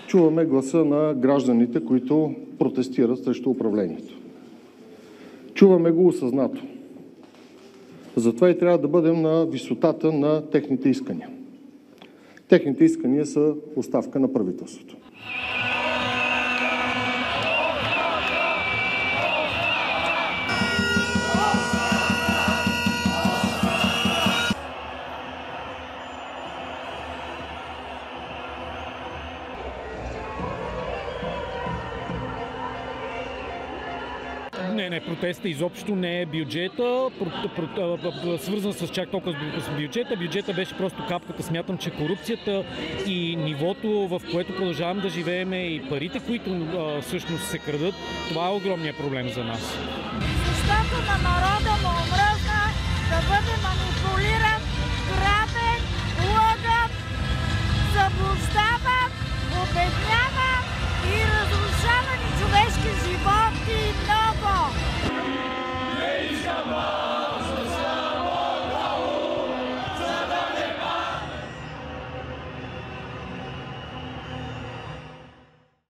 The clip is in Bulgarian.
Чуваме гласа на гражданите, които протестират срещу управлението. Чуваме го осъзнато. Затова и трябва да бъдем на висотата на техните искания. Техните искания са оставка на правителството. Не, протеста изобщо не е бюджета, свързан с чак толкова с бюджета. Бюджета беше просто капката. Смятам, че корупцията и нивото, в което продължаваме да живеем, и парите, които всъщност се крадат, това е огромният проблем за нас. Защото на народа му омръзна да бъде манипулиран, грабен, лъган, заблуждаван, обедняван.